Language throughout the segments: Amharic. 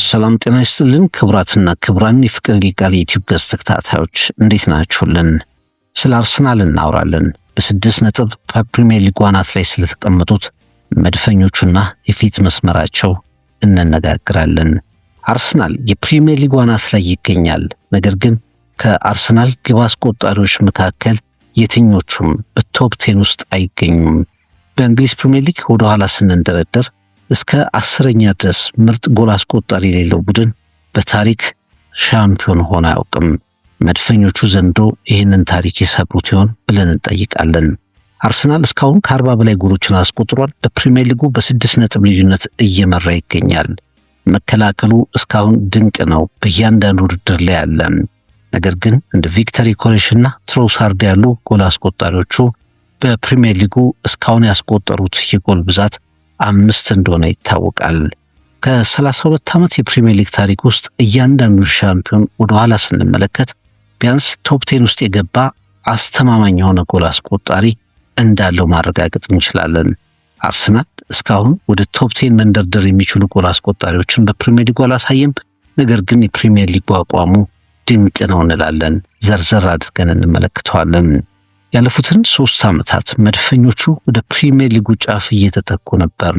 ሰላም ጤና ይስጥልን ክቡራትና ክቡራን የፍቅር ሊቃል ዩቲዩብ ገጽ ተከታታዮች እንዴት ናችሁልን? ስለ አርሰናል እናወራለን። በ6 ነጥብ በፕሪሚየር ሊግ አናት ላይ ስለተቀመጡት መድፈኞቹና የፊት መስመራቸው እንነጋገራለን። አርሰናል የፕሪሚየር ሊግ አናት ላይ ይገኛል። ነገር ግን ከአርሰናል ግብ አስቆጣሪዎች መካከል የትኞቹም በቶፕ 10 ውስጥ አይገኙም። በእንግሊዝ ፕሪሚየር ሊግ ወደ ኋላ ስንንደረደር እስከ 10ኛ ድረስ ምርጥ ጎል አስቆጣሪ የሌለው ቡድን በታሪክ ሻምፒዮን ሆኖ አያውቅም። መድፈኞቹ ዘንድሮ ይህንን ታሪክ የሰብሩት ይሆን ብለን እንጠይቃለን። አርሰናል እስካሁን ከ40 በላይ ጎሎችን አስቆጥሯል። በፕሪሚየር ሊጉ በ6 ነጥብ ልዩነት እየመራ ይገኛል። መከላከሉ እስካሁን ድንቅ ነው፣ በእያንዳንዱ ውድድር ላይ አለ። ነገር ግን እንደ ቪክተር ዮኬሬሽና ትሮሳርድ ያሉ ጎል አስቆጣሪዎቹ በፕሪሚየር ሊጉ እስካሁን ያስቆጠሩት የጎል ብዛት 5 እንደሆነ ይታወቃል። ከ32 ዓመት የፕሪሚየር ሊግ ታሪክ ውስጥ እያንዳንዱ ሻምፒዮን ወደ ኋላ ስንመለከት ቢያንስ ቶፕ 10 ውስጥ የገባ አስተማማኝ የሆነ ጎል አስቆጣሪ እንዳለው ማረጋገጥ እንችላለን። አርሰናል እስካሁን ወደ ቶፕ 10 መንደርደር የሚችሉ ጎል አስቆጣሪዎችን በፕሪሚየር ሊጉ አላሳየም። ነገር ግን የፕሪሚየር ሊጉ አቋሙ ድንቅ ነው እንላለን። ዘርዘር አድርገን እንመለከተዋለን። ያለፉትን 3 ዓመታት መድፈኞቹ ወደ ፕሪሚየር ሊጉ ጫፍ እየተጠጉ ነበር።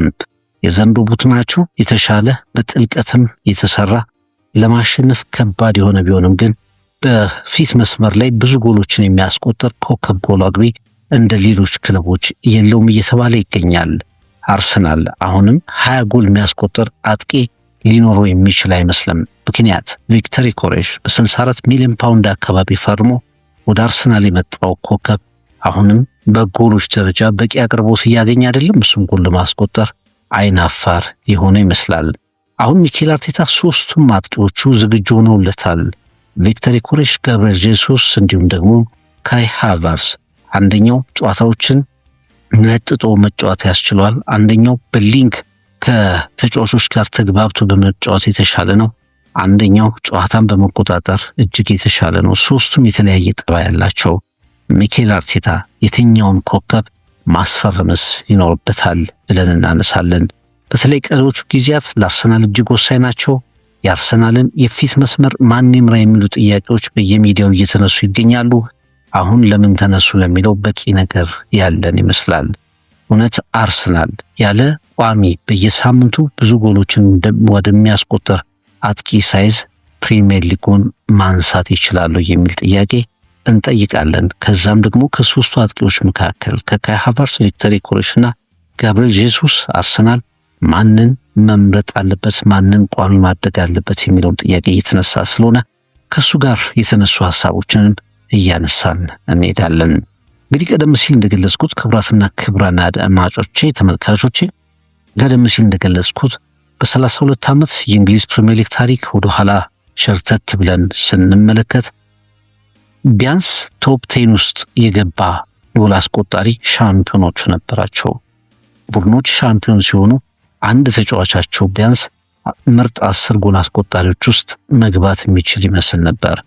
የዘንድሮ ቡድናቸው የተሻለ በጥልቀትም የተሰራ ለማሸነፍ ከባድ የሆነ ቢሆንም ግን በፊት መስመር ላይ ብዙ ጎሎችን የሚያስቆጥር ኮከብ ጎል አግቢ እንደ ሌሎች ክለቦች የለውም እየተባለ ይገኛል። አርሰናል አሁንም 20 ጎል የሚያስቆጥር አጥቂ ሊኖረው የሚችል አይመስልም። ምክንያት ቪክተር ዮኬሬሽ በ64 ሚሊዮን ፓውንድ አካባቢ ፈርሞ ወደ አርሰናል የመጣው ኮከብ አሁንም በጎሎች ደረጃ በቂ አቅርቦት እያገኘ አይደለም። እሱም ጎል ለማስቆጠር አይናፋር የሆነ ይመስላል። አሁን ሚኬል አርቴታ 3ቱም አጥቂዎቹ ዝግጁ ሆነውለታል። ቪክተር ዮኬሬሽ፣ ጋብሪኤል ጄሱስ እንዲሁም ደግሞ ካይ ሃቨርትዝ። አንደኛው ጨዋታዎችን ለጥጦ መጫወት ያስችሏል። አንደኛው በሊንክ ከተጫዋቾች ጋር ተግባብቶ በመጫወት የተሻለ ነው። አንደኛው ጨዋታን በመቆጣጠር እጅግ የተሻለ ነው። 3ቱም የተለያየ ጠባይ ያላቸው። ሚኬል አርቴታ የትኛውን ኮከብ ማስፈረምስ ይኖርበታል ብለን እናነሳለን። በተለይ ቀሪዎቹ ጊዜያት ለአርሰናል እጅግ ወሳኝ ናቸው። የአርሰናልን የፊት መስመር ማን ይምራ የሚሉ ጥያቄዎች በየሚዲያው እየተነሱ ይገኛሉ። አሁን ለምን ተነሱ ለሚለው በቂ ነገር ያለን ይመስላል። እውነት አርሰናል ያለ ቋሚ በየሳምንቱ ብዙ ጎሎችን ወደሚያስቆጥር አጥቂ ሳይዝ ፕሪሚየር ሊጉን ማንሳት ይችላሉ የሚል ጥያቄ እንጠይቃለን። ከዛም ደግሞ ከ3ቱ አጥቂዎች መካከል ከካይ ሃቨርትዝ፣ ቪክተር ዮኬሬሽና ጋብሪኤል ጄሱስ አርሰናል ማንን መምረጥ አለበት፣ ማንን ቋሚ ማድረግ አለበት የሚለውን ጥያቄ እየተነሳ ስለሆነ ከሱ ጋር የተነሱ ሐሳቦችንም እያነሳን እንሄዳለን። እንግዲህ ቀደም ሲል እንደገለጽኩት ክቡራትና ክቡራን አድማጮቼ ተመልካቾቼ፣ ቀደም ሲል እንደገለጽኩት በ32 ዓመት የእንግሊዝ ፕሪሚየር ሊግ ታሪክ ወደ ኋላ ሸርተት ብለን ስንመለከት ቢያንስ ቶፕ 10 ውስጥ የገባ ጎል አስቆጣሪ ሻምፒዮኖች ነበራቸው። ቡድኖች ሻምፒዮን ሲሆኑ አንድ ተጫዋቻቸው ቢያንስ ምርጥ 10 ጎል አስቆጣሪዎች ውስጥ መግባት የሚችል ይመስል ነበር።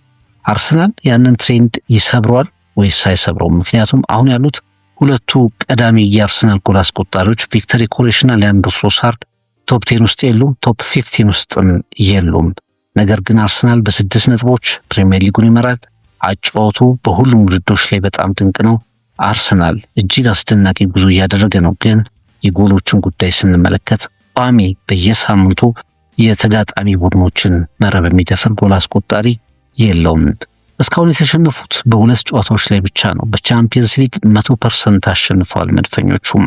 አርሰናል ያንን ትሬንድ ይሰብረዋል ወይስ አይሰብረውም? ምክንያቱም አሁን ያሉት ሁለቱ ቀዳሚ የአርሰናል ጎል አስቆጣሪዎች ቪክተር ዮኬሬሽና ሊያንድሮ ትሮሳርድ ቶፕ 10 ውስጥ የሉም፣ ቶፕ 15 ውስጥም የሉም። ነገር ግን አርሰናል በ6 ነጥቦች ፕሪሚየር ሊጉን ይመራል። አጫዋቱ በሁሉም ውድድሮች ላይ በጣም ድንቅ ነው። አርሰናል እጅግ አስደናቂ ጉዞ እያደረገ ነው። ግን የጎሎችን ጉዳይ ስንመለከት ቋሚ በየሳምንቱ የተጋጣሚ ቡድኖችን መረብ የሚደፍር ጎል አስቆጣሪ የለውም። እስካሁን የተሸነፉት በ2 ጨዋታዎች ላይ ብቻ ነው። በቻምፒየንስ ሊግ 100% አሸንፈዋል መድፈኞቹም።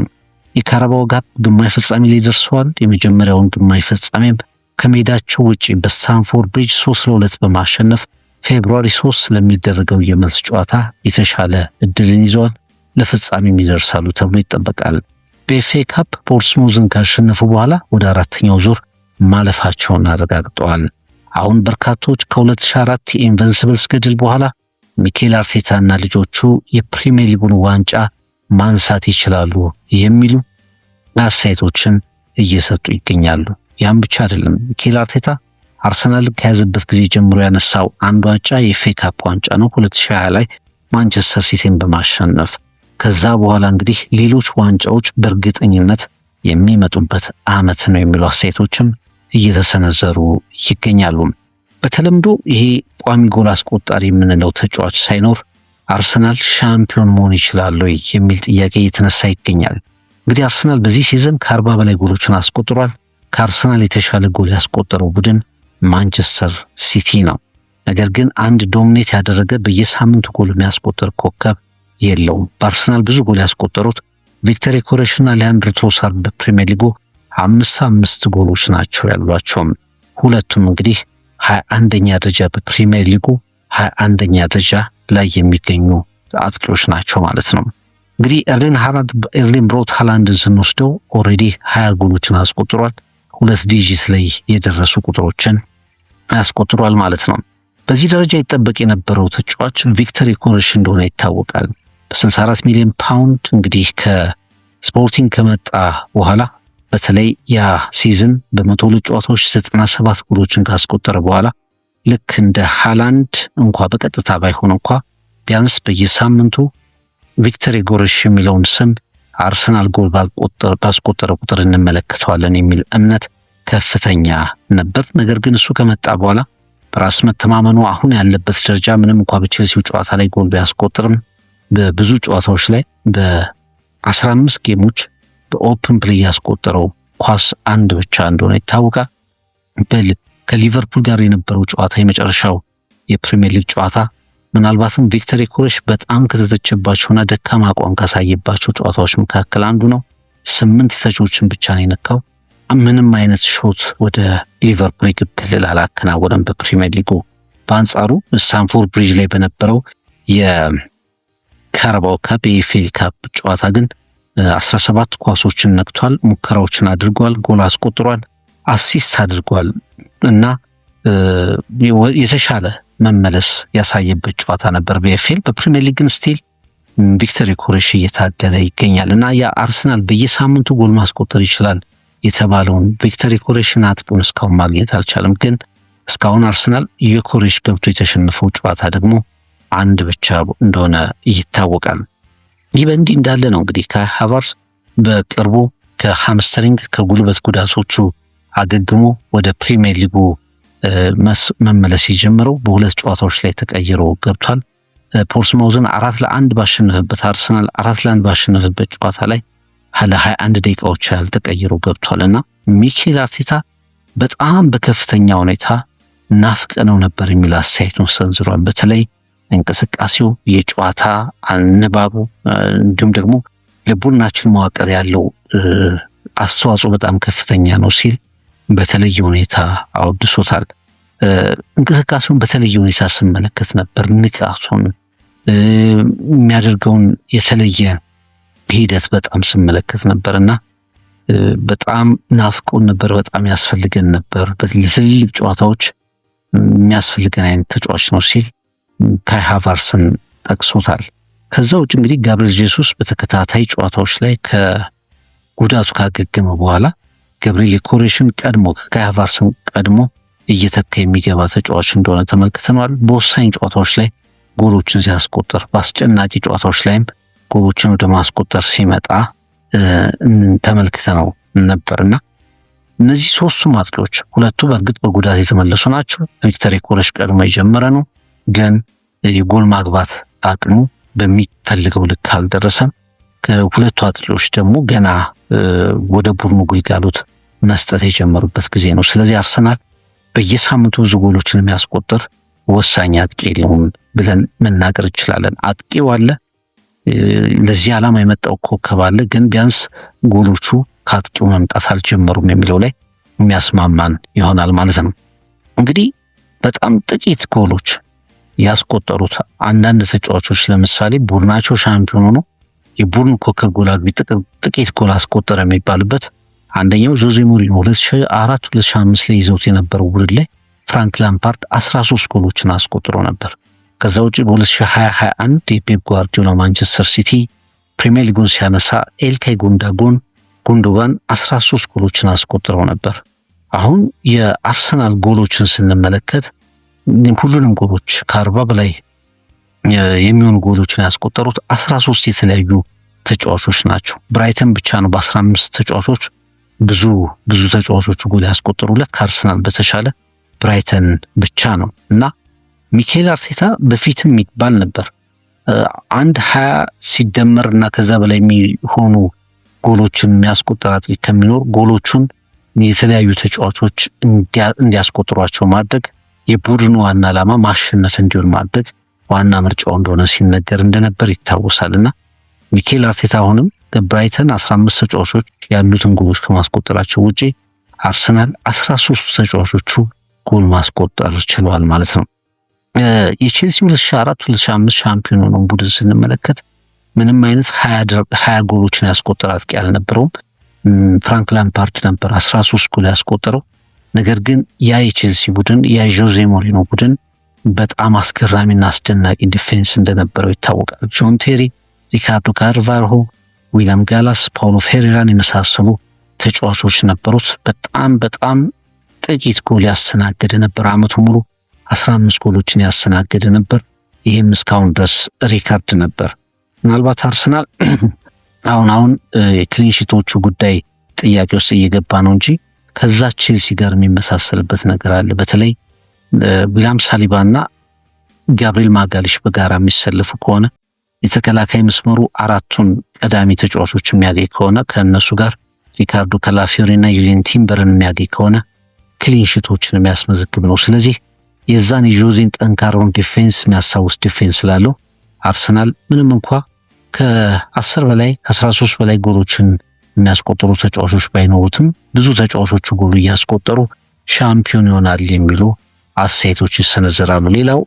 የካራባኦ ካፕ ግማሽ ፍጻሜ ላይ ደርሰዋል። የመጀመሪያውን ግማሽ ፍጻሜም ከሜዳቸው ውጪ በስታንፎርድ ብሪጅ 3-2 በማሸነፍ ፌብሩዋሪ 3 ስለሚደረገው የመልስ ጨዋታ የተሻለ እድልን ይዘዋል። ለፍጻሜም ይደርሳሉ ተብሎ ይጠበቃል። በኤፍኤ ካፕ ፖርትስሙዝን ካሸነፉ በኋላ ወደ 4ኛው ዙር ማለፋቸውን አረጋግጠዋል። አሁን በርካቶች ከ2004 የኢንቨንሲብልስ ገድል በኋላ ሚኬል አርቴታና ልጆቹ የፕሪሚየር ሊጉን ዋንጫ ማንሳት ይችላሉ የሚሉ አስተያየቶችን እየሰጡ ይገኛሉ። ያም ብቻ አይደለም። ሚኬል አርቴታ አርሰናል ከያዘበት ጊዜ ጀምሮ ያነሳው አንድ ዋንጫ የኤፍኤ ካፕ ዋንጫ ነው፣ 2020 ላይ ማንቸስተር ሲቲን በማሸነፍ። ከዛ በኋላ እንግዲህ ሌሎች ዋንጫዎች በእርግጠኝነት የሚመጡበት ዓመት ነው የሚሉ አስተያየቶችም እየተሰነዘሩ ይገኛሉ። በተለምዶ ይሄ ቋሚ ጎል አስቆጣሪ የምንለው ተጫዋች ሳይኖር አርሰናል ሻምፒዮን መሆን ይችላል ወይ የሚል ጥያቄ እየተነሳ ይገኛል። እንግዲህ አርሰናል በዚህ ሲዝን ከ40 በላይ ጎሎችን አስቆጥሯል። ከአርሰናል የተሻለ ጎል ያስቆጠረው ቡድን ማንቸስተር ሲቲ ነው። ነገር ግን አንድ ዶሚኔት ያደረገ በየሳምንቱ ጎል የሚያስቆጥር ኮከብ የለውም። በአርሰናል ብዙ ጎል ያስቆጠሩት ቪክተር ዮኬሬሽ እና ሊያንድሮ ትሮሳርድ በፕሪሚየር ሊጉ 5 ጎሎች ናቸው ያሏቸው። ሁለቱም እንግዲህ 21ኛ ደረጃ በፕሪሚየር ሊጉ 21ኛ ደረጃ ላይ የሚገኙ አጥቂዎች ናቸው ማለት ነው። እንግዲህ ኤርሊንግ ብራውት ሃላንድን ስንወስደው ኦልሬዲ 20 ጎሎችን አስቆጥሯል። 2 ዲጂት ላይ የደረሱ ቁጥሮችን ያስቆጥሯል ማለት ነው። በዚህ ደረጃ ይጠበቅ የነበረው ተጫዋች ቪክተር ዮኬሬሽ እንደሆነ ይታወቃል። በ64 ሚሊዮን ፓውንድ እንግዲህ ከስፖርቲንግ ከመጣ በኋላ በተለይ ያ ሲዝን በ102 ጨዋታዎች 97 ጎሎችን ካስቆጠረ በኋላ ልክ እንደ ሃላንድ እንኳ በቀጥታ ባይሆን እንኳ ቢያንስ በየሳምንቱ ቪክተር ዮኬሬሽ የሚለውን ስም አርሰናል ጎል ባስቆጠረ ቁጥር እንመለከተዋለን የሚል እምነት ከፍተኛ ነበር። ነገር ግን እሱ ከመጣ በኋላ በራስ መተማመኑ አሁን ያለበት ደረጃ ምንም እንኳ በቼልሲው ጨዋታ ላይ ጎል ቢያስቆጥርም በብዙ ጨዋታዎች ላይ በ15 ጌሞች በኦፕን ፕሌይ ያስቆጠረው ኳስ አንድ ብቻ እንደሆነ ይታወቃል። ከሊቨርፑል ጋር የነበረው ጨዋታ የመጨረሻው የፕሪሚየር ሊግ ጨዋታ ምናልባትም ቪክተር ዮኬሬሽ በጣም ከተተቸባቸውና ደካማ አቋም ካሳየባቸው ጨዋታዎች መካከል አንዱ ነው። 8 ተቾችን ብቻ ነው የነካው። ምንም አይነት ሾት ወደ ሊቨርፑል የግብ ክልል አላከናወነም በፕሪሚየር ሊጉ። በአንጻሩ ስታንፎርድ ብሪጅ ላይ በነበረው የካራባኦ ካፕ የኤፍኤል ካፕ ጨዋታ ግን 17 ኳሶችን ነክቷል፣ ሙከራዎችን አድርጓል፣ ጎል አስቆጥሯል፣ አሲስት አድርጓል እና የተሻለ መመለስ ያሳየበት ጨዋታ ነበር በኤፍኤል። በፕሪሚየር ሊግ ግን ስቲል ቪክተር ዮኬሬሽ እየታገለ ይገኛል እና የአርሰናል በየሳምንቱ ጎል ማስቆጠር ይችላል የተባለውን ቪክተር ዮኬሬሽን አጥቂውን እስካሁን ማግኘት አልቻለም። ግን እስካሁን አርሰናል ዮኬሬሽ ገብቶ የተሸነፈው ጨዋታ ደግሞ አንድ ብቻ እንደሆነ ይታወቃል። ይህ በእንዲህ እንዳለ ነው እንግዲህ ካይ ሃቨርትዝ በቅርቡ ከሃምስትሪንግ ከጉልበት ጉዳቶቹ አገግሞ ወደ ፕሪሚየር ሊጉ መመለስ የጀመረው በሁለት ጨዋታዎች ላይ ተቀይሮ ገብቷል። ፖርትስማውዝን 4-1 ባሸነፈበት አርሰናል 4-1 ባሸነፈበት ጨዋታ ላይ ለ21 ደቂቃዎች ያህል ተቀይሮ ገብቷልና ሚኬል አርቴታ በጣም በከፍተኛ ሁኔታ ናፍቀነው ነበር የሚል አስተያየቱን ሰንዝሯል። በተለይ እንቅስቃሴው፣ የጨዋታ አነባቡ እንዲሁም ደግሞ ለቡድናችን መዋቅር ያለው አስተዋጽኦ በጣም ከፍተኛ ነው ሲል በተለየ ሁኔታ አወድሶታል። እንቅስቃሴውን በተለየ ሁኔታ ስመለከት ነበር። ንቃቱን የሚያደርገውን የተለየ ሂደት በጣም ስመለከት ነበር እና በጣም ናፍቆን ነበር። በጣም ያስፈልገን ነበር። ለትልልቅ ጨዋታዎች የሚያስፈልገን አይነት ተጫዋች ነው ሲል ካይ ሃቨርትዝን ጠቅሶታል። ከዛ ውጭ እንግዲህ ጋብሪኤል ጄሱስ በተከታታይ ጨዋታዎች ላይ ከጉዳቱ ካገገመ በኋላ ጋብሪኤል ዮኬሬሽን ቀድሞ ከካይ ሃቨርትዝን ቀድሞ እየተካ የሚገባ ተጫዋች እንደሆነ ተመልክተናል። በወሳኝ ጨዋታዎች ላይ ጎሎችን ሲያስቆጥር፣ በአስጨናቂ ጨዋታዎች ላይም ጎሎችን ወደ ማስቆጠር ሲመጣ ተመልክተነው ነበርና እነዚህ ሶስቱም አጥቂዎች ሁለቱ በእርግጥ በጉዳት የተመለሱ ናቸው። ቪክተር ዮኬሬሽ ቀድሞ የጀመረ ነው፣ ግን የጎል ማግባት አቅሙ በሚፈልገው ልክ አልደረሰም። ከሁለቱ አጥቂዎች ደግሞ ገና ወደ ቡድኑ ግልጋሎት መስጠት የጀመሩበት ጊዜ ነው። ስለዚህ አርሰናል በየሳምንቱ ብዙ ጎሎችን የሚያስቆጥር ወሳኝ አጥቂ የለውም ብለን መናገር እንችላለን። አጥቂው አለ፣ ለዚህ ዓላማ የመጣው ኮከብ አለ፣ ግን ቢያንስ ጎሎቹ ከአጥቂው መምጣት አልጀመሩም የሚለው ላይ የሚያስማማን ይሆናል ማለት ነው። እንግዲህ በጣም ጥቂት ጎሎች ያስቆጠሩት አንዳንድ ተጫዋቾች ለምሳሌ ቡድናቸው ሻምፒዮን ሆኖ የቡድን ኮከብ ጎል አግቢ ጥቂት ጎል አስቆጠረ የሚባልበት አንደኛው ጆዜ ሞሪኖ 2004-2005 ላይ ይዘውት የነበረው ቡድን ላይ ፍራንክ ላምፓርድ 13 ጎሎችን አስቆጥሮ ነበር። ከዛ ውጪ በ2020-21 የፔፕ ጓርዲዮላ ማንቸስተር ሲቲ ፕሪሚየር ሊጉን ሲያነሳ ኤልካይ ጉንዶጋን 13 ጎሎችን አስቆጥረው ነበር። አሁን የአርሰናል ጎሎችን ስንመለከት ሁሉንም ጎሎች ከ40 በላይ የሚሆኑ ጎሎችን ያስቆጠሩት 13 የተለያዩ ተጫዋቾች ናቸው። ብራይተን ብቻ ነው በ15 ተጫዋቾች ብዙ ተጫዋቾቹ ጎል ያስቆጠሩለት ከአርሰናል በተሻለ ብራይተን ብቻ ነው እና ሚኬል አርቴታ በፊትም ይባል ነበር 20 ሲደመር እና ከዛ በላይ የሚሆኑ ጎሎችን የሚያስቆጥር አጥቂ ከሚኖር ጎሎቹን የተለያዩ ተጫዋቾች እንዲያስቆጥሯቸው ማድረግ የቡድኑ ዋና ዓላማ ማሸነፍ እንዲሆን ማድረግ ዋና ምርጫው እንደሆነ ሲነገር እንደነበር ይታወሳልና ሚኬል አርቴታ አሁንም ብራይተን 15 ተጫዋቾች ያሉትን ጎሎች ከማስቆጠራቸው ውጪ አርሰናል 13 ተጫዋቾቹ ጎል ማስቆጠር ችለዋል ማለት ነው። የቼልሲ 2004-2005 ሻምፒዮን ሆነው ቡድን ስንመለከት ምንም አይነት 20 ጎሎችን ያስቆጠረ አጥቂ አልነበረውም። ፍራንክ ላምፓርድ ነበር 13 ጎል ያስቆጠረው። ነገር ግን ያ የቼልሲ ቡድን የጆዜ ሞሪኖ ቡድን በጣም አስገራሚና አስደናቂ ዲፌንስ እንደነበረው ይታወቃል። ጆን ቴሪ፣ ሪካርዶ ካርቫልሆ፣ ዊሊያም ጋላስ፣ ፓውሎ ፌሬራን የመሳሰሉ ተጫዋቾች ነበሩት። በጣም ጥቂት ጎል ያስተናገደ ነበር። አመቱ ሙሉ 15 ጎሎችን ያስተናገደ ነበር። ይህም እስካሁን ድረስ ሪካርድ ነበር። ምናልባት አርሰናል አሁን የክሊንሺቶቹ ጉዳይ ጥያቄ ውስጥ እየገባ ነው እንጂ ከዛ ቼልሲ ጋር የሚመሳሰልበት ነገር አለ። በተለይ ዊሊያም ሳሊባና ጋብሪኤል ማጋሊሽ በጋራ የሚሰለፉ ከሆነ የተከላካይ መስመሩ አራቱን ቀዳሚ ተጫዋቾች የሚያገኝ ከሆነ ከእነሱ ጋር ሪካርዶ ካላፊዮሪና ዩሊየን ቲምበርን የሚያገኝ ከሆነ ክሊንሺቶችን የሚያስመዘግብ ነው። ስለዚህ የዛን የጆዜን ጠንካራውን ዲፌንስ የሚያስታውስ ዲፌንስ ስላለው አርሰናል ምንም እንኳ ከ10 በላይ ከ13 በላይ ጎሎችን የሚያስቆጥሩ ተጫዋቾች ባይኖሩትም ብዙ ተጫዋቾቹ ጎል እያስቆጠሩ ሻምፒዮን ይሆናል የሚሉ አስተያየቶች ይሰነዘራሉ። ሌላው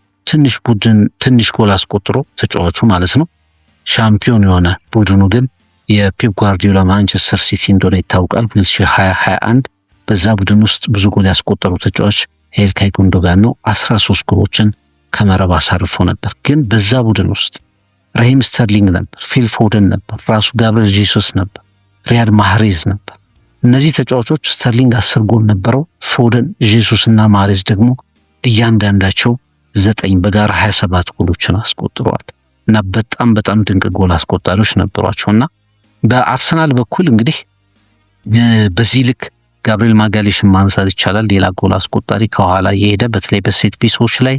ትንሽ ጎል አስቆጥሮ ተጫዋቹ ማለት ነው ሻምፒዮን የሆነ ቡድኑ ግን የፔፕ ጓርዲዮላ ማንቸስተር ሲቲ እንደሆነ ይታወቃል። 2020-21 በዛ ቡድን ውስጥ ብዙ ጎል ያስቆጠሩ ተጫዋች ኢልካይ ጉንዶጋን ነው። 13 ጎሎችን ከመረብ አሳርፎ ነበር። ግን በዛ ቡድን ውስጥ ራሂም ስተርሊንግ ነበር፣ ፊል ፎደን ነበር፣ ራሱ ጋብሪኤል ጄሱስ ነበር፣ ሪያድ ማህሬዝ ነበር። እነዚህ ተጫዋቾች ስተርሊንግ 10 ጎል ነበረው። ፎደን፣ ጄሱስ እና ማህሬዝ ደግሞ እያንዳንዳቸው 9 በጋራ 27 ጎሎችን አስቆጥረዋል እና በጣም ድንቅ ጎል አስቆጣሪዎች ነበሯቸውና በአርሰናል በኩል እንግዲህ በዚህ ልክ ጋብሪኤል ማጋሊሽን ማንሳት ይቻላል። ሌላ ጎል አስቆጣሪ ከኋላ የሄደ በተለይ በሴት ፒሶች ላይ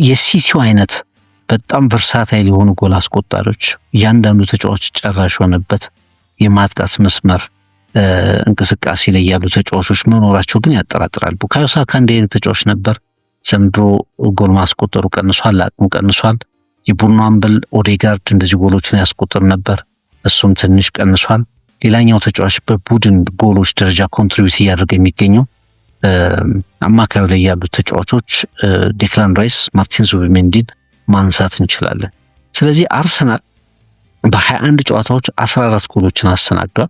የሲቲው አይነት በጣም ቨርሳታይል የሆኑ ጎል አስቆጣሪዎች እያንዳንዱ ተጫዋች ጨራሽ የሆነበት የማጥቃት መስመር እንቅስቃሴ ላይ ያሉ ተጫዋቾች መኖራቸው ግን ያጠራጥራል። ቡካዮ ሳካ እንደ አይነት ተጫዋች ነበር። ዘንድሮ ጎል ማስቆጠሩ ቀንሷል፣ አቅሙ ቀንሷል። የቡድኑ አምበል ኦዴጋርድ እንደዚህ ጎሎችን ያስቆጥር ነበር፣ እሱም ትንሽ ቀንሷል። ሌላኛው ተጫዋች በቡድን ጎሎች ደረጃ ኮንትሪቢዩት እያደረገ የሚገኘው አማካዩ ላይ ያሉት ተጫዋቾች ዴክላን ራይስ፣ ማርቲን ዙቢሜንዲን ማንሳት እንችላለን። ስለዚህ አርሰናል በ21 ጨዋታዎች 14 ጎሎችን አስተናግዷል።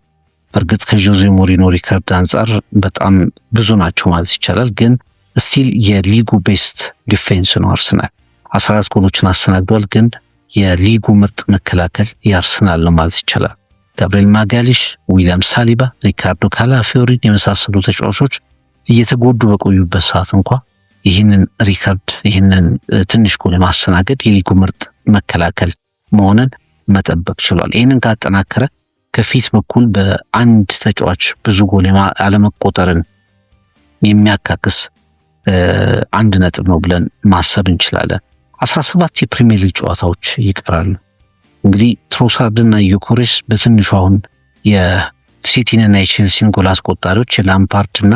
በእርግጥ ከጆዜ ሞሪኖ ሪከርድ አንጻር በጣም ብዙ ናቸው ማለት ይቻላል። ግን ስቲል የሊጉ ቤስት ዲፌንስ ነው አርሰናል። 14 ጎሎችን አስተናግዷል። ግን የሊጉ ምርጥ መከላከል የአርሰናል ነው ማለት ይቻላል። ጋብሪኤል ማጋሊሽ፣ ዊሊያም ሳሊባ፣ ሪካርዶ ካላፊዮሪን የመሳሰሉ ተጫዋቾች እየተጎዱ በቆዩበት ሰዓት እንኳ ይህንን ሪከርድ ይህንን ትንሽ ጎል ማስተናገድ የሊጉ ምርጥ መከላከል መሆንን መጠበቅ ችሏል። ይህንን ካጠናከረ ከፊት በኩል በአንድ ተጫዋች ብዙ ጎል አለመቆጠርን የሚያካክስ 1 ነጥብ ነው ብለን ማሰብ እንችላለን። 17 የፕሪሚየር ሊግ ጨዋታዎች ይቀራሉ። እንግዲህ ትሮሳርድና ዮኬሬስ በትንሹ አሁን የሲቲንና የቼልሲን ጎል አስቆጣሪዎች የላምፓርድና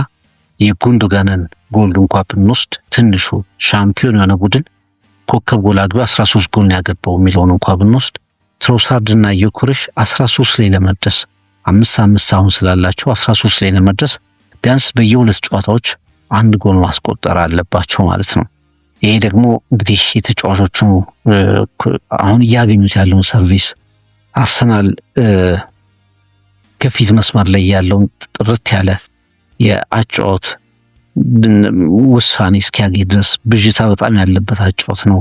የጉንዶጋንን ጎል እንኳ ብንወስድ ትንሹ ሻምፒዮን የሆነ ቡድን ኮከብ ጎል አግቢ 13 ጎል ያገባው የሚለውን እንኳ ብንወስድ ትሮሳርድና ዮኬሬስ 13 ላይ ለመድረስ 5 አሁን ስላላቸው 13 ላይ ለመድረስ ቢያንስ በየሁለት ጨዋታዎች 1 ጎል ማስቆጠር አለባቸው ማለት ነው። ይሄ ደግሞ እንግዲህ የተጫዋቾቹ አሁን እያገኙት ያለውን ሰርቪስ አርሰናል ከፊት መስመር ላይ ያለውን ጥርት ያለ የአጫወት ውሳኔ እስኪያገኝ ድረስ ብዥታ በጣም ያለበት አጫወት ነው።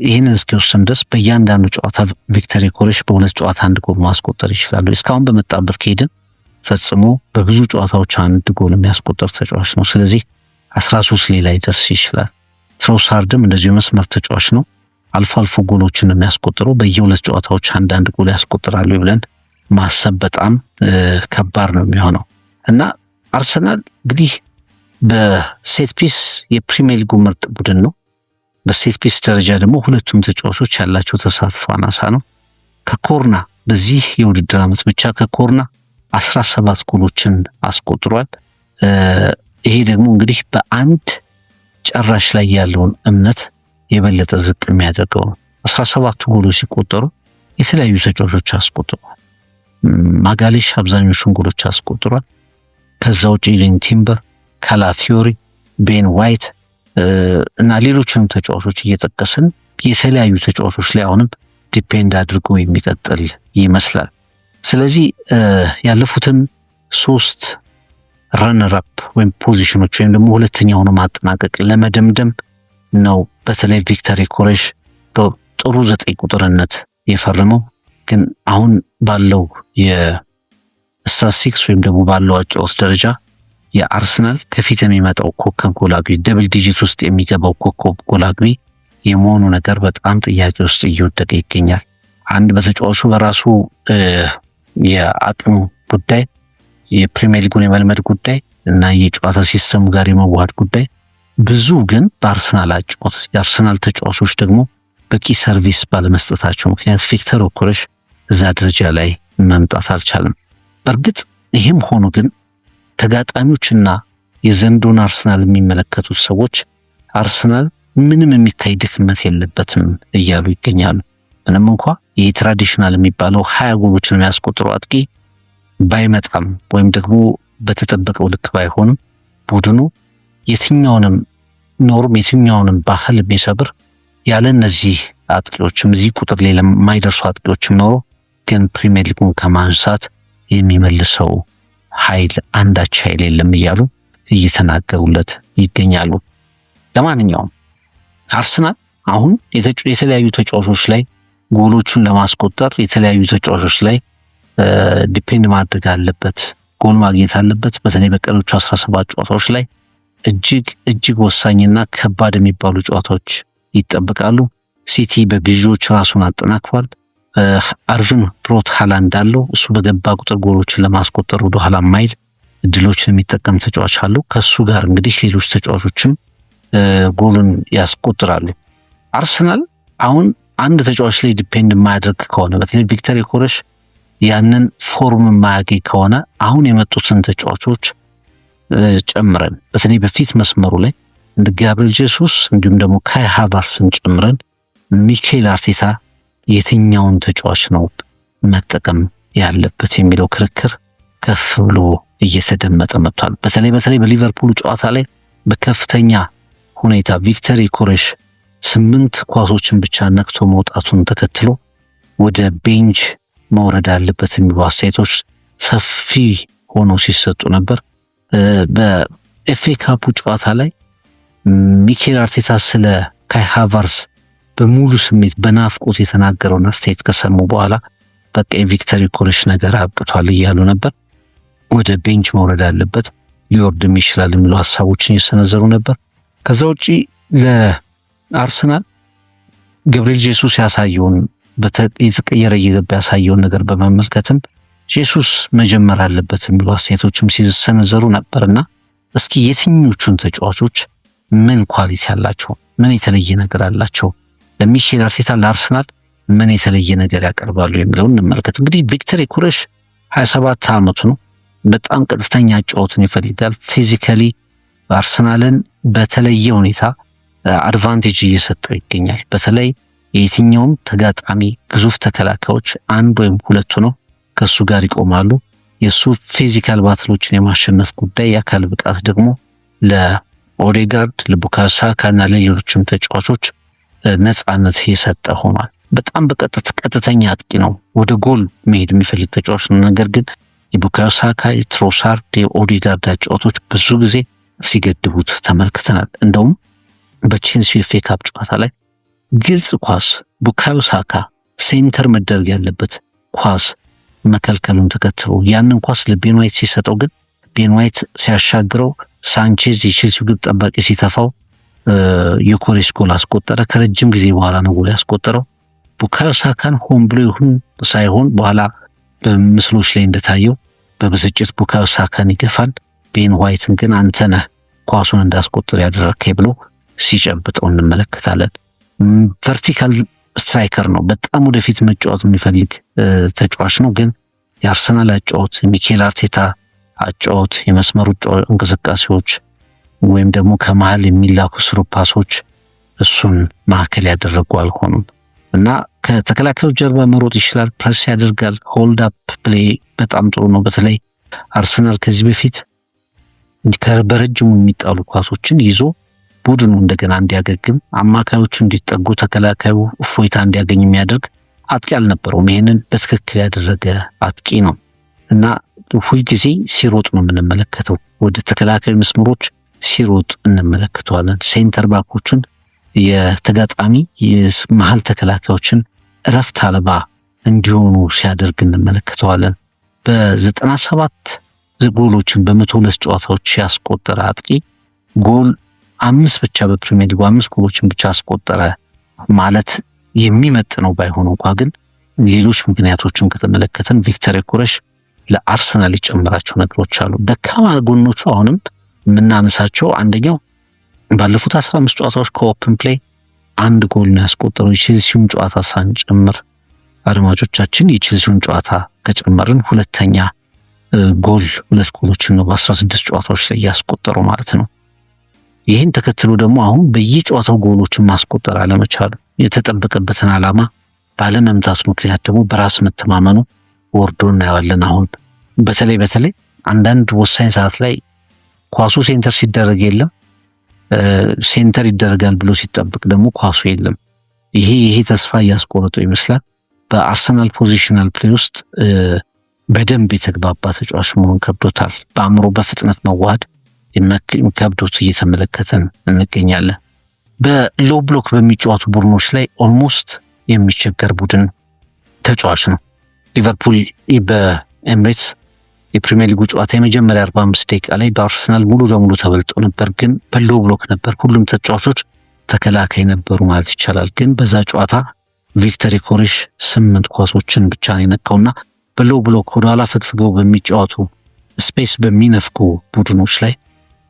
ይህንን እስኪወስን ድረስ በእያንዳንዱ ጨዋታ ቪክተር ዮኬሬስ በሁለት ጨዋታ 1 ጎል ማስቆጠር ይችላሉ። እስካሁን በመጣበት ከሄድን ፈጽሞ በብዙ ጨዋታዎች 1 ጎል የሚያስቆጠር ተጫዋች ነው። ስለዚህ 13 ላይ ደርስ ይችላል። ትሮሳርድም እንደዚሁ መስመር ተጫዋች ነው። አልፎ ጎሎችን የሚያስቆጥረው በየሁለት ጨዋታዎች 1 ጎል ያስቆጥራሉ ብለን ማሰብ በጣም ከባድ ነው የሚሆነው እና አርሰናል እንግዲህ በሴት ፒስ የፕሪሚየር ሊጉ ምርጥ ቡድን ነው። በሴት ፒስ ደረጃ ደግሞ ሁለቱም ተጫዋቾች ያላቸው ተሳትፎ አናሳ ነው። ከኮርና በዚህ የውድድር ዓመት ብቻ ከኮርና 17 ጎሎችን አስቆጥሯል። ይሄ ደግሞ እንግዲህ በአንድ ጨራሽ ላይ ያለውን እምነት የበለጠ ዝቅ የሚያደርገው ነው። 17 ጎሎች ሲቆጠሩ የተለያዩ ተጫዋቾች አስቆጥሯል። ማጋሌሽ አብዛኞቹን ጎሎች አስቆጥሯል። ከዛ ውጪ ሊን ቲምበር፣ ካላፊዮሪ፣ ቤን ዋይት እና ሌሎችንም ተጫዋቾች እየጠቀስን የተለያዩ ተጫዋቾች ላይ አሁንም ዲፔንድ አድርጎ የሚቀጥል ይመስላል። ስለዚህ ያለፉትን 3 ረነር አፕ ወይም ፖዚሽኖች ወይም ደግሞ ሁለተኛ ሆኖ ማጠናቀቅ ለመደምደም ነው። በተለይ ቪክተር ዮኬሬሽ በጥሩ 9 ቁጥርነት የፈረመው ግን አሁን ባለው የስታቲስቲክስ ወይም ደግሞ ባለው አጨዋወት ደረጃ የአርሰናል ከፊት የሚመጣው ኮከብ ጎል አግቢ ደብል ዲጂት ውስጥ የሚገባው ኮከብ ጎል አግቢ የመሆኑ ነገር በጣም ጥያቄ ውስጥ እየወደቀ ይገኛል። አንድ በተጫዋቹ በራሱ የአቅም ጉዳይ፣ የፕሪሚየር ሊጉን የመልመድ ጉዳይ እና የጨዋታ ሲስተም ጋር የመዋሃድ ጉዳይ ብዙ ግን በአርሰናል አጨዋወት የአርሰናል ተጫዋቾች ደግሞ በቂ ሰርቪስ ባለመስጠታቸው ምክንያት ቪክተር ዮኬሬሽ እዛ ደረጃ ላይ መምጣት አልቻለም። በእርግጥ ይህም ሆኖ ግን ተጋጣሚዎችና የዘንድሮን አርሰናል የሚመለከቱት ሰዎች አርሰናል ምንም የሚታይ ድክመት የለበትም እያሉ ይገኛሉ። ምንም እንኳ ይህ ትራዲሽናል የሚባለው 20 ጎሎችን የሚያስቆጥረው አጥቂ ባይመጣም ወይም ደግሞ በተጠበቀው ልክ ባይሆንም ቡድኑ የትኛውንም ኖርም የትኛውንም ባህል የሚሰብር ያለ እነዚህ አጥቂዎችም እዚህ ቁጥር ላይ ለማይደርሱ አጥቂዎችም ኖሮ ግን ፕሪሚየር ሊጉን ከማንሳት የሚመልሰው ኃይል አንዳች ኃይል የለም እያሉ እየተናገሩለት ይገኛሉ። ለማንኛውም አርሰናል አሁን የተለያዩ ተጫዋቾች ላይ ጎሎቹን ለማስቆጠር የተለያዩ ተጫዋቾች ላይ ዲፔንድ ማድረግ አለበት፣ ጎል ማግኘት አለበት። በተለይ በቀሮቹ 17 ጨዋታዎች ላይ እጅግ ወሳኝና ከባድ የሚባሉ ጨዋታዎች ይጠበቃሉ። ሲቲ በግዢዎች ራሱን አጠናክሯል። አርቪን ብሮት ሃላንድ አለው። እሱ በገባ ቁጥር ጎሎችን ለማስቆጠር ወደ ኋላ ማይል እድሎችን የሚጠቀም ተጫዋች አለው። ከሱ ጋር እንግዲህ ሌሎች ተጫዋቾችም ጎልን ያስቆጥራሉ። አርሰናል አሁን አንድ ተጫዋች ላይ ዲፔንድ የማያደርግ ከሆነ በተለይ ቪክተር ዮኬሬሽ ያንን ፎርም የማያገኝ ከሆነ አሁን የመጡትን ተጫዋቾች ጨምረን በተለይ በፊት መስመሩ ላይ እንደ ጋብሪኤል ጄሱስ እንዲሁም ደግሞ ካይ ሃቨርትዝን ጨምረን ሚኬል አርቴታ የትኛውን ተጫዋች ነው መጠቀም ያለበት የሚለው ክርክር ከፍ ብሎ እየተደመጠ መጥቷል። በተለይ በሊቨርፑል ጨዋታ ላይ በከፍተኛ ሁኔታ ቪክተር ዮኬሬሽ 8 ኳሶችን ብቻ ነክቶ መውጣቱን ተከትሎ ወደ ቤንች መውረድ አለበት የሚሉ አስተያየቶች ሰፊ ሆኖ ሲሰጡ ነበር። በኤፍኤ ካፑ ጨዋታ ላይ ሚኬል አርቴታ ስለ ካይ ሃቨርትዝ በሙሉ ስሜት በናፍቆት የተናገረውን አስተያየት ከሰሙ በኋላ በቃ የቪክተር ዮኬሬሽ ነገር አብቅቷል እያሉ ነበር። ወደ ቤንች መውረድ አለበት፣ ሊወርድም ይችላል የሚሉ ሀሳቦችን እየሰነዘሩ ነበር። ከዛ ውጪ ለአርሰናል ጋብሪኤል ጄሱስ ያሳየውን የተቀየረ እየገባ ያሳየውን ነገር በመመልከትም ጄሱስ መጀመር አለበት የሚሉ አስተያየቶችም ሲሰነዘሩ ነበርና እስኪ የትኞቹን ተጫዋቾች ምን ኳሊቲ አላቸው፣ ምን የተለየ ነገር አላቸው፣ ለሚኬል አርቴታ ለአርሰናል ምን የተለየ ነገር ያቀርባሉ የሚለውን እንመልከት። እንግዲህ ቪክተር ዮኬሬሽ 27 ዓመቱ ነው። በጣም ቀጥተኛ ጨዋታን ይፈልጋል። ፊዚካሊ አርሰናልን በተለየ ሁኔታ አድቫንቴጅ እየሰጠው ይገኛል። በተለይ የትኛውም ተጋጣሚ ግዙፍ ተከላካዮች አንድ ወይም ሁለት ነው ከሱ ጋር ይቆማሉ። የሱ ፊዚካል ባትሎችን የማሸነፍ ጉዳይ የአካል ብቃት ደግሞ ለኦዴጋርድ፣ ለቡካዮ ሳካ እና ለሌሎችም ተጫዋቾች ነፃነት የሰጠ ሆኗል። በጣም ቀጥተኛ አጥቂ ነው። ወደ ጎል መሄድ የሚፈልግ ተጫዋች ነው። ነገር ግን የቡካዮ ሳካ፣ የትሮሳርድ፣ የኦዴጋርድ ጨዋታዎች ብዙ ጊዜ ሲገድቡት ተመልክተናል። እንደውም በቼልሲ ኤፍኤ ካፕ ጨዋታ ላይ ግልጽ ኳስ ቡካዮ ሳካ ሴንተር መደረግ ያለበት ኳስ መከልከሉን ተከትሎ ያንን ኳስ ለቤን ዋይት ሲሰጠው ግን ቤን ዋይት ሲያሻግረው ሳንቼዝ የቼልሲው ግብ ጠባቂ ሲተፋው ዮኬሬሽ ጎል አስቆጠረ። ከረጅም ጊዜ በኋላ ነው ጎል ያስቆጠረው። ቡካዮ ሳካን ሆን ብሎ ይሁን ሳይሆን በኋላ በምስሎች ላይ እንደታየው በብስጭት ቡካዮ ሳካን ይገፋል። ቤን ዋይትን ግን አንተ ነህ ኳሱን እንዳስቆጥር ያደረከኝ ብሎ ሲጨብጠው እንመለከታለን። ቨርቲካል ስትራይከር ነው። በጣም ወደፊት መጫወት የሚፈልግ ተጫዋች ነው። ግን የአርሰናል አጫወት፣ ሚኬል አርቴታ አጫወት፣ የመስመሩ እንቅስቃሴዎች ወይም ደግሞ ከመሃል የሚላኩ ስሩ ፓሶች እሱን ማዕከል ያደረጉ አልሆኑም እና ከተከላካዮች ጀርባ መሮጥ ይችላል፣ ፕረስ ያደርጋል። ሆልድ አፕ ፕሌይ በጣም ጥሩ ነው። በተለይ አርሰናል ከዚህ በፊት በረጅሙ የሚጣሉ ኳሶችን ይዞ ቡድኑ እንደገና እንዲያገግም፣ አማካዮቹ እንዲጠጉ፣ ተከላካዩ እፎይታ እንዲያገኝ የሚያደርግ አጥቂ አልነበረውም። ይህንን በትክክል ያደረገ አጥቂ ነው እና ሁልጊዜ ሲሮጥ ነው የምንመለከተው። ወደ ተከላካይ መስመሮች ሲሮጥ እንመለከተዋለን። ሴንተር ባኮችን የተጋጣሚ የመሀል ተከላካዮችን እረፍት አልባ እንዲሆኑ ሲያደርግ እንመለከተዋለን። በ97 ጎሎችን በ102 ጨዋታዎች ያስቆጠረ አጥቂ ጎል 5 ብቻ በፕሪሚየር ሊጉ 5 ጎሎችን ብቻ አስቆጠረ ማለት የሚመጥነው ባይሆን እንኳ ግን ሌሎች ምክንያቶችን ከተመለከተን ቪክተር ዮኬሬሽ ለአርሰናል የጨመራቸው ነገሮች አሉ። ደካማ ጎኖቹ አሁንም የምናነሳቸው አንደኛው ባለፉት 15 ጨዋታዎች ከኦፕን ፕሌይ 1 ጎል ነው ያስቆጠረው። የቼልሲውን ጨዋታ ሳንጨምር አድማጮቻችን፣ የቼልሲውን ጨዋታ ከጨመርን ሁለተኛ ጎል 2 ጎሎችን ነው በ16 ጨዋታዎች ላይ ያስቆጠረው ማለት ነው። ይህን ተከትሎ ደግሞ አሁን በየጨዋታው ጎሎችን ማስቆጠር አለመቻሉ የተጠበቀበትን ዓላማ ባለመምታቱ ምክንያት ደግሞ በራስ መተማመኑ ወርዶ እናየዋለን። አሁን በተለይ አንዳንድ ወሳኝ ሰዓት ላይ ኳሱ ሴንተር ሲደረግ የለም፣ ሴንተር ይደረጋል ብሎ ሲጠብቅ ደግሞ ኳሱ የለም። ይሄ ተስፋ እያስቆረጠው ይመስላል። በአርሰናል ፖዚሽናል ፕሌይ ውስጥ በደንብ የተግባባ ተጫዋች መሆን ከብዶታል። በአእምሮ በፍጥነት መዋሃድ ከብዶት እየተመለከተን እንገኛለን። በሎው ብሎክ በሚጫወቱ ቡድኖች ላይ ኦልሞስት የሚቸገር ቡድን ተጫዋች ነው። ሊቨርፑል በኤምሬትስ የፕሪሚየር ሊጉ ጨዋታ የመጀመሪያ 45 ደቂቃ ላይ በአርሰናል ሙሉ ለሙሉ ተበልጦ ነበር፣ ግን በሎው ብሎክ ነበር። ሁሉም ተጫዋቾች ተከላካይ ነበሩ ማለት ይቻላል። ግን በዛ ጨዋታ ቪክተር ዮኬሬሽ 8 ኳሶችን ብቻ ነው የነካውና በሎው ብሎክ ወደኋላ ፈግፍገው በሚጫወቱ ስፔስ በሚነፍኩ ቡድኖች ላይ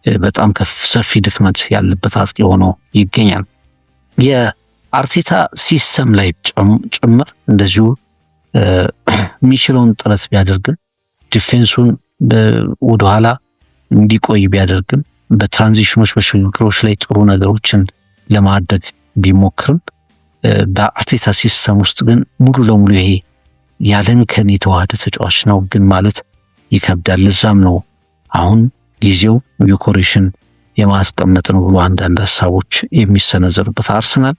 በጣም ሰፊ ድክመት ያለበት አጥቂ ሆኖ ይገኛል። የአርቴታ ሲስተም ላይ ጭምር እንደዚሁ የሚችለውን ጥረት ቢያደርግም ዲፌንሱን ወደኋላ እንዲቆይ ቢያደርግም በትራንዚሽኖች በሽግግሮች ላይ ጥሩ ነገሮችን ለማድረግ ቢሞክርም በአርቴታ ሲስተም ውስጥ ግን ሙሉ ለሙሉ ይሄ ያለንከን የተዋሃደ ተጫዋች ነው ግን ማለት ይከብዳል። ለዛም ነው አሁን ጊዜው ዮኬሬሽን የማስቀመጥ ነው ብሎ አንዳንድ ሀሳቦች የሚሰነዘሩበት። አርሰናል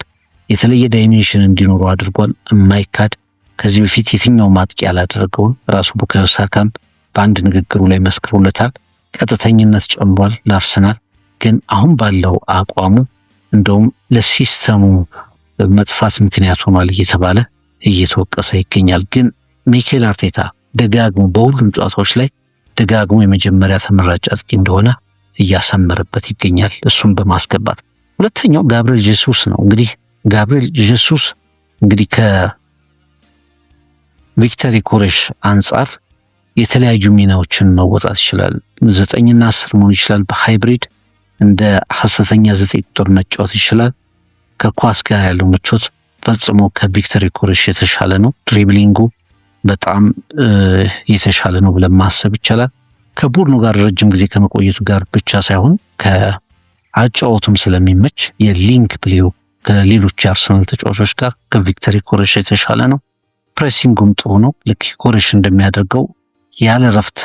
የተለየ ዳይሜንሽን እንዲኖረው አድርጓል። የማይካድ ከዚህ በፊት የትኛው ማጥቂ ያላደረገውን ራሱ ቡካዮ ሳካም በአንድ ንግግሩ ላይ መስክሮለታል። ቀጥተኝነት ጨምሯል ለአርሰናል። ግን አሁን ባለው አቋሙ እንደውም ለሲስተሙ መጥፋት ምክንያት ሆኗል እየተባለ እየተወቀሰ ይገኛል። ግን ሚኬል አርቴታ ደጋግሞ በሁሉም ጨዋታዎች ላይ ደጋግሞ የመጀመሪያ ተመራጭ አጥቂ እንደሆነ እያሰመረበት ይገኛል እሱም በማስገባት። ሁለተኛው ጋብሪኤል ጄሱስ ነው። እንግዲህ ጋብሪኤል ጄሱስ እንግዲህ ከቪክተር ዮኬሬሽ አንጻር የተለያዩ ሚናዎችን መወጣት ይችላል። 9 እና 10 መሆን ይችላል። በሃይብሪድ እንደ ሐሰተኛ 9 ቁጥር መጫወት ይችላል። ከኳስ ጋር ያለው ምቾት ፈጽሞ ከቪክተር ዮኬሬሽ የተሻለ ነው። ድሪብሊንጉ በጣም የተሻለ ነው ብለን ማሰብ ይቻላል። ከቡድኑ ጋር ረጅም ጊዜ ከመቆየቱ ጋር ብቻ ሳይሆን ከአጫወቱም ስለሚመች የሊንክ ፕሌው ከሌሎች የአርሰናል ተጫዋቾች ጋር ከቪክተር ዮኬሬሽ የተሻለ ነው። ፕሬሲንጉም ጥሩ ነው። ልክ ዮኬሬሽ እንደሚያደርገው ያለ ረፍት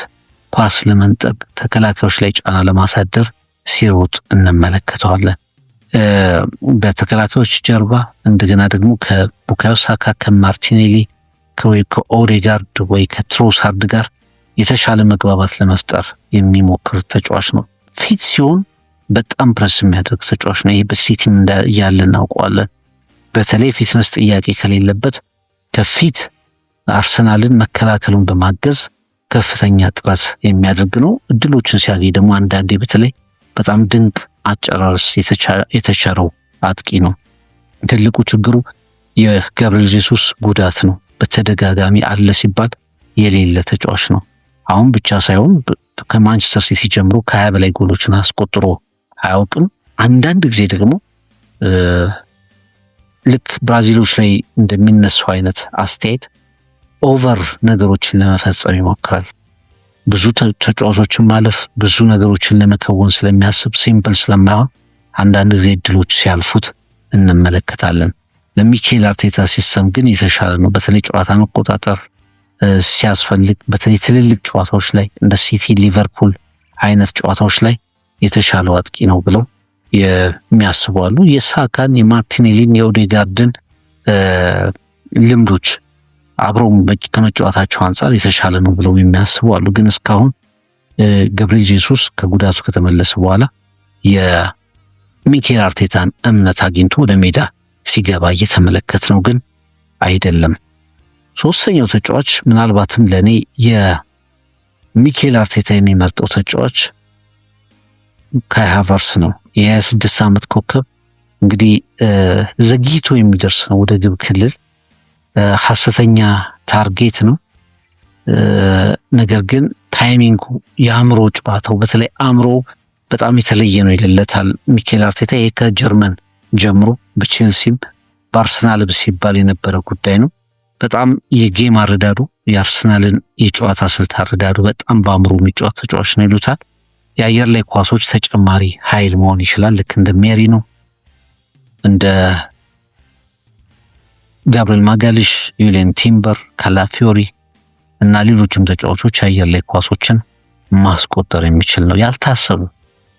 ኳስ ለመንጠቅ ተከላካዮች ላይ ጫና ለማሳደር ሲሮጥ እንመለከተዋለን። በተከላካዮች ጀርባ እንደገና ደግሞ ከቡካዮ ሳካ ከማርቲኔሊ ከኦዴጋርድ ወይ ከትሮሳርድ ጋር የተሻለ መግባባት ለመፍጠር የሚሞክር ተጫዋች ነው። ፊት ሲሆን በጣም ፕረስ የሚያደርግ ተጫዋች ነው። ይሄ በሲቲም ያለ እናውቀዋለን። በተለይ ፊትነስ ጥያቄ ከሌለበት ከፊት አርሰናልን መከላከሉን በማገዝ ከፍተኛ ጥረት የሚያደርግ ነው። እድሎችን ሲያገኝ ደግሞ አንዳንዴ በተለይ በጣም ድንቅ አጨራረስ የተቸረው አጥቂ ነው። ትልቁ ችግሩ የጋብሪኤል ጄሱስ ጉዳት ነው። በተደጋጋሚ አለ ሲባል የሌለ ተጫዋች ነው። አሁን ብቻ ሳይሆን ከማንቸስተር ሲቲ ጀምሮ ከ20 በላይ ጎሎችን አስቆጥሮ አያውቅም። አንዳንድ ጊዜ ደግሞ ልክ ብራዚሎች ላይ እንደሚነሳው አይነት አስተያየት ኦቨር ነገሮችን ለመፈጸም ይሞክራል። ብዙ ተጫዋቾችን ማለፍ ብዙ ነገሮችን ለመከወን ስለሚያስብ ሲምፕል ስለማይሆን አንዳንድ ጊዜ እድሎች ሲያልፉት እንመለከታለን። ለሚኬል አርቴታ ሲስተም ግን የተሻለ ነው። በተለይ ጨዋታ መቆጣጠር ሲያስፈልግ በተለይ ትልልቅ ጨዋታዎች ላይ እንደ ሲቲ፣ ሊቨርፑል አይነት ጨዋታዎች ላይ የተሻለው አጥቂ ነው ብለው የሚያስቡ አሉ። የሳካን፣ የማርቲኔሊን፣ የኦዴጋርድን ልምዶች አብረው ከመጫወታቸው አንጻር የተሻለ ነው ብለው የሚያስቡ አሉ። ግን እስካሁን ገብርኤል ጄሱስ ከጉዳቱ ከተመለሰ በኋላ የሚኬል አርቴታን እምነት አግኝቶ ወደ ሜዳ ሲገባ እየተመለከት ነው ግን አይደለም። ሶስተኛው ተጫዋች ምናልባትም ለኔ የሚኬል አርቴታ የሚመርጠው ተጫዋች ካይ ሃቨርትዝ ነው። የ26 ዓመት ኮከብ እንግዲህ ዘግይቶ የሚደርስ ነው ወደ ግብ ክልል፣ ሐሰተኛ ታርጌት ነው። ነገር ግን ታይሚንጉ የአእምሮ ጨዋታው በተለይ አእምሮ በጣም የተለየ ነው ይልለታል ሚኬል አርቴታ። ይሄ ከጀርመን ጀምሮ በቼልሲም በአርሰናልም ሲባል የነበረ ጉዳይ ነው። በጣም የጌም አረዳዱ የአርሰናልን የጨዋታ ስልት አረዳዱ በጣም በአእምሮ የሚጫወት ተጫዋች ነው ይሉታል። የአየር ላይ ኳሶች ተጨማሪ ኃይል መሆን ይችላል። ልክ እንደ ሜሪኖ፣ እንደ ጋብሪኤል ማጋሊሽ፣ ዩሊየን ቲምበር፣ ካላፊዮሪ እና ሌሎችም ተጫዋቾች የአየር ላይ ኳሶችን ማስቆጠር የሚችል ነው። ያልታሰቡ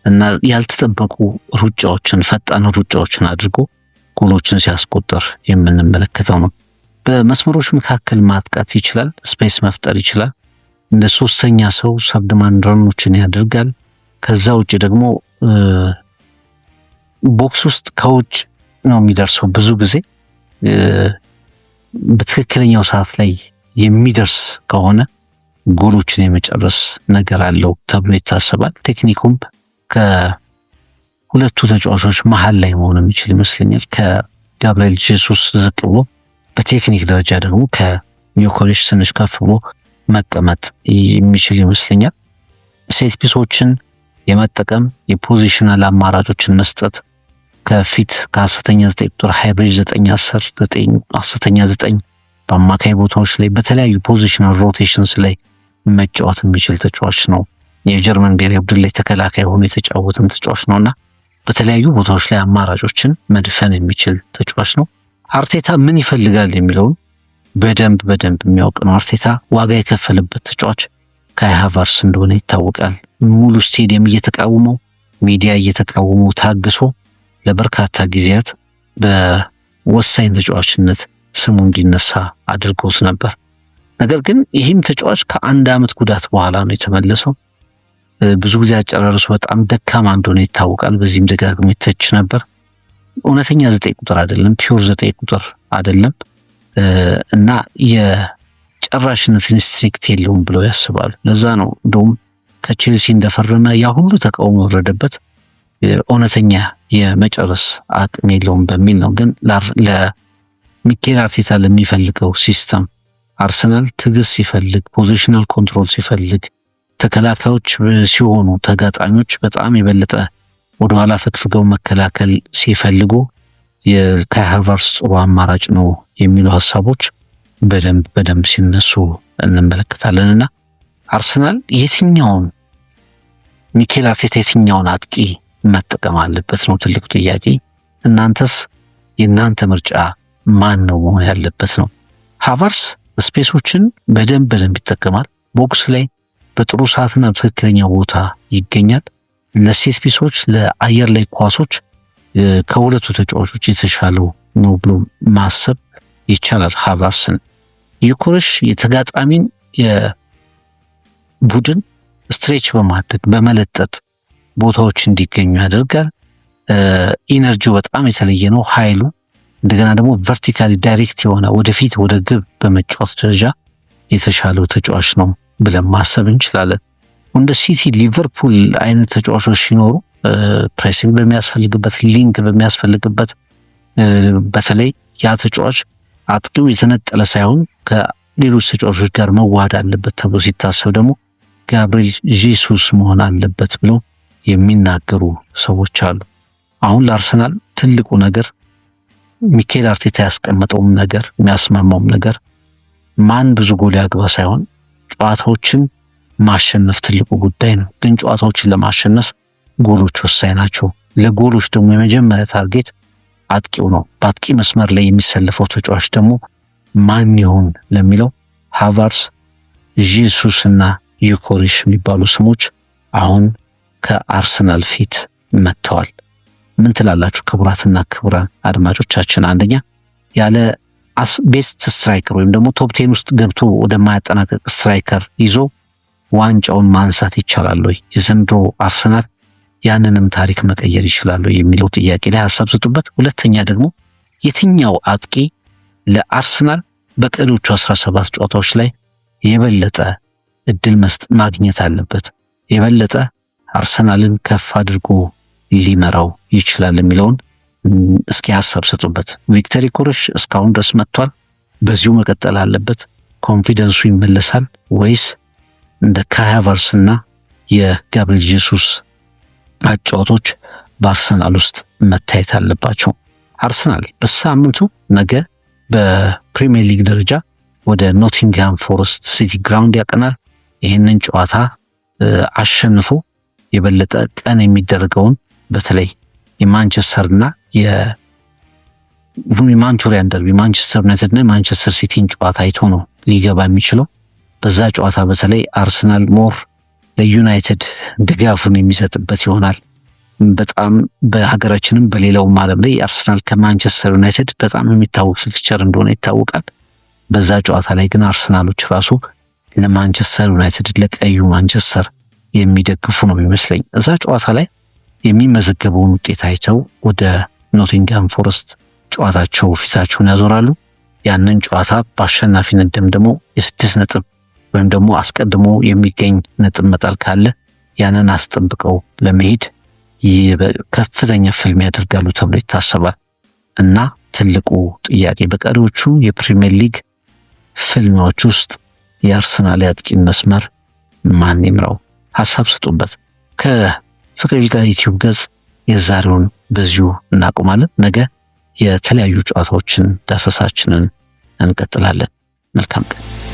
እና ያልተጠበቁ ሩጫዎችን፣ ፈጣን ሩጫዎችን አድርጎ ጎሎችን ሲያስቆጠር የምንመለከተው ነው። በመስመሮች መካከል ማጥቃት ይችላል፣ ስፔስ መፍጠር ይችላል። እንደ ሶስተኛ ሰው ሰብድማን ረኖችን ያደርጋል። ከዛ ውጭ ደግሞ ቦክስ ውስጥ ከውጭ ነው የሚደርሰው። ብዙ ጊዜ በትክክለኛው ሰዓት ላይ የሚደርስ ከሆነ ጎሎችን የመጨረስ ነገር አለው ተብሎ ይታሰባል። ቴክኒኩም ከሁለቱ ተጫዋቾች መሀል ላይ መሆን የሚችል ይመስለኛል። ከጋብርኤል ጄሱስ ዝቅ ብሎ በቴክኒክ ደረጃ ደግሞ ከኒውኮሊሽ ትንሽ ከፍ ብሎ መቀመጥ የሚችል ይመስለኛል። ሴት ፒሶችን የመጠቀም የፖዚሽናል አማራጮችን መስጠት ከፊት ከሐሰተኛ 9 ቁጥር ሃይብሪድ 9-10 ሐሰተኛ 9 በአማካይ ቦታዎች ላይ በተለያዩ ፖዚሽናል ሮቴሽንስ ላይ መጫወት የሚችል ተጫዋች ነው። የጀርመን ብሔራዊ ቡድን ላይ ተከላካይ ሆኖ የተጫወተም ተጫዋች ነውና በተለያዩ ቦታዎች ላይ አማራጮችን መድፈን የሚችል ተጫዋች ነው። አርቴታ ምን ይፈልጋል የሚለውን በደንብ የሚያውቅ ነው። አርቴታ ዋጋ የከፈለበት ተጫዋች ካይ ሃቨርትዝ እንደሆነ ይታወቃል። ሙሉ ስቴዲየም እየተቃወመው ሚዲያ እየተቃወመው ታግሶ ለበርካታ ጊዜያት በወሳኝ ተጫዋችነት ስሙ እንዲነሳ አድርጎት ነበር። ነገር ግን ይህም ተጫዋች ከአንድ ዓመት ጉዳት በኋላ ነው የተመለሰው። ብዙ ጊዜ አጨራረሱ በጣም ደካማ እንደሆነ ይታወቃል። በዚህም ደጋግሞ ይተች ነበር። እውነተኛ 9 ቁጥር አይደለም፣ ፒውር 9 ቁጥር አይደለም እና የጨራሽነት ኢንስትሪክት የለውም ብለው ያስባሉ። ለዛ ነው እንደውም ከቼልሲ እንደፈረመ ያ ሁሉ ተቃውሞ ወረደበት። እውነተኛ የመጨረስ አቅም የለውም በሚል ነው። ግን ለሚኬል አርቴታ ለሚፈልገው ሲስተም አርሰናል ትዕግስት ሲፈልግ፣ ፖዚሽናል ኮንትሮል ሲፈልግ፣ ተከላካዮች ሲሆኑ ተጋጣሚዎች በጣም የበለጠ ወደኋላ ፈግፍገው መከላከል ሲፈልጉ የካይ ሃቨርትዝ ጥሩ አማራጭ ነው የሚሉ ሀሳቦች በደንብ ሲነሱ እንመለከታለን። እና አርሰናል የትኛውን ሚኬል አርቴታ የትኛውን አጥቂ መጠቀም አለበት ነው ትልቁ ጥያቄ። እናንተስ የእናንተ ምርጫ ማን ነው መሆን ያለበት ነው? ሃቨርትዝ ስፔሶችን በደንብ ይጠቀማል። ቦክስ ላይ በጥሩ ሰዓትና በትክክለኛ ቦታ ይገኛል። ለሴት ፒሶች፣ ለአየር ላይ ኳሶች ከሁለቱ ተጫዋቾች የተሻለው ነው ብሎ ማሰብ ይቻላል። ሃቨርትዝን ዩኬሬሽ የተጋጣሚን የቡድን ስትሬች በማድረግ በመለጠጥ ቦታዎች እንዲገኙ ያደርጋል። ኢነርጂው በጣም የተለየ ነው፣ ኃይሉ እንደገና ደግሞ ቨርቲካሊ ዳይሬክት የሆነ ወደፊት ወደ ግብ በመጫወት ደረጃ የተሻለው ተጫዋች ነው ብለን ማሰብ እንችላለን። እንደ ሲቲ፣ ሊቨርፑል አይነት ተጫዋቾች ሲኖሩ ፕሬሲንግ በሚያስፈልግበት፣ ሊንክ በሚያስፈልግበት በተለይ ያ ተጫዋች አጥቂው የተነጠለ ሳይሆን ሌሎች ተጫዋቾች ጋር መዋሃድ አለበት ተብሎ ሲታሰብ ደግሞ ጋብሪኤል ጄሱስ መሆን አለበት ብለው የሚናገሩ ሰዎች አሉ። አሁን ለአርሰናል ትልቁ ነገር ሚኬል አርቴታ ያስቀመጠውም ነገር የሚያስማማውም ነገር ማን ብዙ ጎል ያግባ ሳይሆን ጨዋታዎችን ማሸነፍ ትልቁ ጉዳይ ነው። ግን ጨዋታዎችን ለማሸነፍ ጎሎች ወሳኝ ናቸው። ለጎሎች ደግሞ የመጀመሪያ ታርጌት አጥቂው ነው። በአጥቂ መስመር ላይ የሚሰለፈው ተጫዋች ደግሞ ማን ይሆን ለሚለው ሃቫርትስ፣ ጄሱስ እና ዩኮሬሽ የሚባሉ ስሞች አሁን ከአርሰናል ፊት መጥተዋል። ምን ትላላችሁ ክቡራትና ክቡራን አድማጮቻችን? አንደኛ ያለ ቤስት ስትራይከር ወይም ደግሞ ቶፕ 10 ውስጥ ገብቶ ወደ ማያጠናቀቅ ስትራይከር ይዞ ዋንጫውን ማንሳት ይቻላል ወይ? የዘንድሮ አርሰናል ያንንም ታሪክ መቀየር ይችላል ወይ የሚለው ጥያቄ ላይ ሐሳብ ስጡበት። ሁለተኛ ደግሞ የትኛው አጥቂ ለአርሰናል በቀሪዎቹ 17 ጨዋታዎች ላይ የበለጠ እድል ማግኘት አለበት፣ የበለጠ አርሰናልን ከፍ አድርጎ ሊመራው ይችላል የሚለውን እስኪ ሐሳብ ስጡበት። ቪክተር ዮኬሬሽ እስካሁን ድረስ መጥቷል፣ በዚሁ መቀጠል አለበት? ኮንፊደንሱ ይመለሳል ወይስ እንደ ካይ ሃቨርትስ እና የጋብሪኤል ጄሱስ አጫዋቶች በአርሰናል ውስጥ መታየት አለባቸው? አርሰናል በሳምንቱ ነገ በፕሪሚየር ሊግ ደረጃ ወደ ኖቲንግሃም ፎረስት ሲቲ ግራውንድ ያቀናል። ይህንን ጨዋታ አሸንፎ የበለጠ ቀን የሚደረገውን በተለይ የማንቸስተርና የማንቹሪያን ደርቢ ማንቸስተር ዩናይትድ እና የማንቸስተር ሲቲን ጨዋታ አይቶ ነው ሊገባ የሚችለው። በዛ ጨዋታ በተለይ አርሰናል ሞር ለዩናይትድ ድጋፉን የሚሰጥበት ይሆናል። በጣም በሀገራችንም በሌላውም ዓለም ላይ አርሰናል ከማንቸስተር ዩናይትድ በጣም የሚታወቅ ፊክቸር እንደሆነ ይታወቃል። በዛ ጨዋታ ላይ ግን አርሰናሎች ራሱ ለማንቸስተር ዩናይትድ ለቀዩ ማንቸስተር የሚደግፉ ነው የሚመስለኝ። እዛ ጨዋታ ላይ የሚመዘገበውን ውጤት አይተው ወደ ኖቲንግሃም ፎረስት ጨዋታቸው ፊታቸውን ያዞራሉ። ያንን ጨዋታ በአሸናፊነት ደግሞ የ6 ነጥብ ወይም ደግሞ አስቀድሞ የሚገኝ ነጥብ መጣል ካለ ያንን አስጠብቀው ለመሄድ ከፍተኛ ፍልም ያደርጋሉ ተብሎ ይታሰባል። እና ትልቁ ጥያቄ በቀሪዎቹ የፕሪሚየር ሊግ ፍልሚያዎች ውስጥ የአርሰናል የአጥቂን መስመር ማን ይምራው? ሐሳብ ስጡበት። ከፍቅር ይልቃል ዩቲዩብ ገጽ የዛሬውን በዚሁ እናቆማለን። ነገ የተለያዩ ጨዋታዎችን ዳሰሳችንን እንቀጥላለን። መልካም ቀን።